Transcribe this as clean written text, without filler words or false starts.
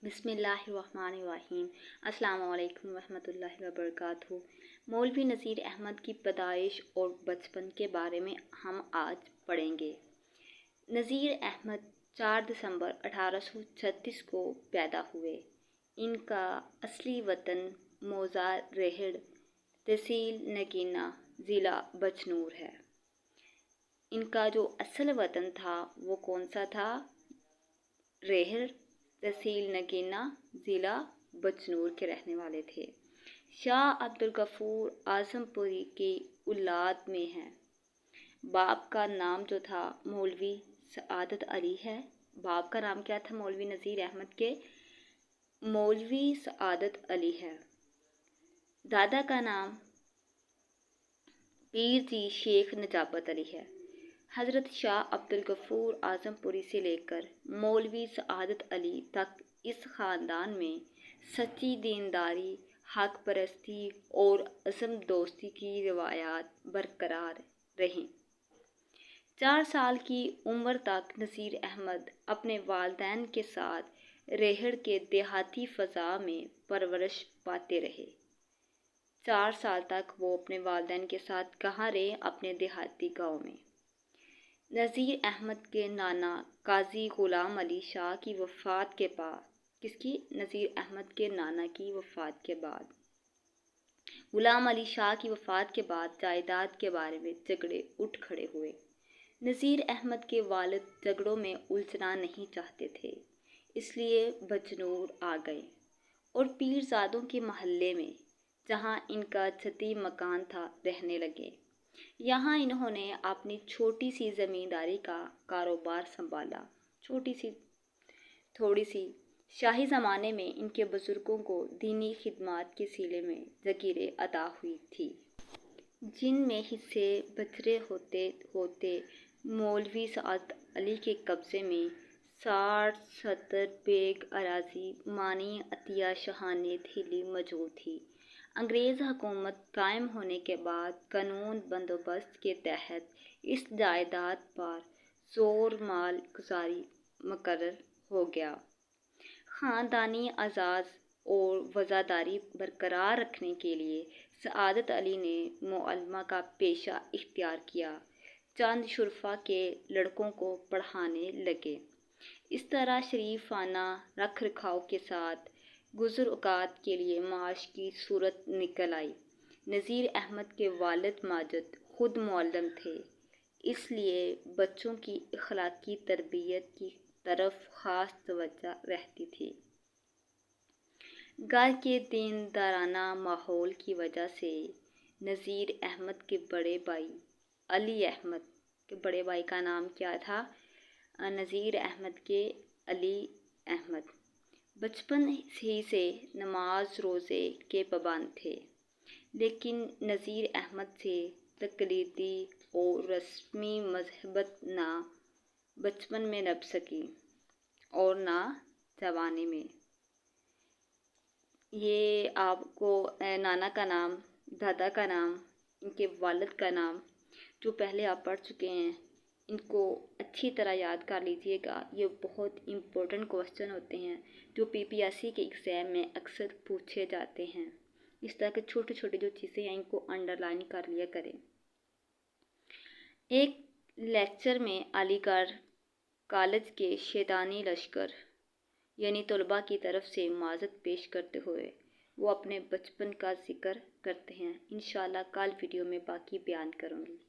बिस्मिल्लाहिर्रहमानिर्रहीम। अस्सलाम वालेकुम रहमतुल्लाहि वबरकातुहू। मौलवी नज़ीर अहमद की पैदाइश और बचपन के बारे में हम आज पढ़ेंगे। नज़ीर अहमद 4 दिसंबर 1836 को पैदा हुए। इनका असली वतन मौज़ा रेहड़, तहसील नगीना, ज़िला बचनूर है। इनका जो असल वतन था वो कौन सा था? रेहड़, तहसील नगीना, ज़िला बचनूर के रहने वाले थे। शाह अब्दुल गफूर आज़मपुरी की औलाद में हैं। बाप का नाम जो था मौलवी सआदत अली है। बाप का नाम क्या था मौलवी नज़ीर अहमद के? मौलवी सआदत अली है। दादा का नाम पीर जी शेख नजाबत अली है। हज़रत शाह अब्दुल गफूर आज़मपुरी से लेकर मौलवी सआदत अली तक इस ख़ानदान में सच्ची दीनदारी, हक परस्ती और अज़म दोस्ती की रवायात बरकरार रहीं। 4 साल की उम्र तक नज़ीर अहमद अपने वालिदैन के साथ रेहड़ के देहाती फ़ज़ा में परवरिश पाते रहे। 4 साल तक वो अपने वालिदैन के साथ कहाँ रहे? अपने देहाती गांव में। नज़ीर अहमद के नाना काजी ग़ुलाम अली शाह की वफ़ात के बाद, किसकी? नज़ीर अहमद के नाना की वफ़ात के बाद, ग़ुलाम अली शाह की वफ़ात के बाद जायदाद के बारे में झगड़े उठ खड़े हुए। नज़ीर अहमद के वालिद झगड़ों में उलझना नहीं चाहते थे, इसलिए बचनूर आ गए और पीरज़ादों के महल्ले में, जहाँ इनका जद्दी मकान था, रहने लगे। यहाँ इन्होंने अपनी छोटी सी ज़मींदारी का कारोबार संभाला। थोड़ी सी शाही ज़माने में इनके बुज़ुर्गों को दीनी खिदमत के सिले में ज़कीरें अता हुई थी, जिनमें हिस्से बचरे होते होते मौलवी सआदत अली के कब्ज़े में 60-70 बेग अराज़ी मानी अतिया शाहाने थीली मौजूद थी। अंग्रेज़ हुकूमत कायम होने के बाद कानून बंदोबस्त के तहत इस जायदाद पर ज़ोर माल गुज़ारी मुकर्रर हो गया। ख़ानदानी एज़ाज़ और वज़ादारी बरकरार रखने के लिए सआदत अली ने मुअल्लिमा का पेशा इख्तियार किया। चंद शुरफा के लड़कों को पढ़ाने लगे। इस तरह शरीफाना रख रखाव के साथ गुज़र औक़ात के लिए माश की सूरत निकल आई। नज़ीर अहमद के वालिद माजिद खुद मुअल्लिम थे, इसलिए बच्चों की अखलाकी तरबियत की तरफ ख़ास तवज्जो रहती थी। घर के दीनदाराना माहौल की वजह से नज़ीर अहमद के बड़े भाई अली अहमद के बड़े भाई का नाम क्या था? नज़ीर अहमद के अली अहमद बचपन ही से नमाज रोज़े के पाबंद थे, लेकिन नज़ीर अहमद से तकलीदी और रस्मी मज़हबत ना बचपन में नभ सकी और ना जवानी में। ये आपको नाना का नाम, दादा का नाम, इनके वालिद का नाम जो पहले आप पढ़ चुके हैं, इनको अच्छी तरह याद कर लीजिएगा। ये बहुत इम्पोर्टेंट क्वेश्चन होते हैं जो पीपीएससी के एग्ज़ाम में अक्सर पूछे जाते हैं। इस तरह के छोटे छोटे जो चीज़ें हैं इनको अंडरलाइन कर लिया करें। एक लेक्चर में अलीगढ़ कॉलेज के शैतानी लश्कर यानी तलबा की तरफ से माज़रत पेश करते हुए वो अपने बचपन का जिक्र करते हैं। इंशाअल्लाह कल वीडियो में बाकी बयान करूँगी।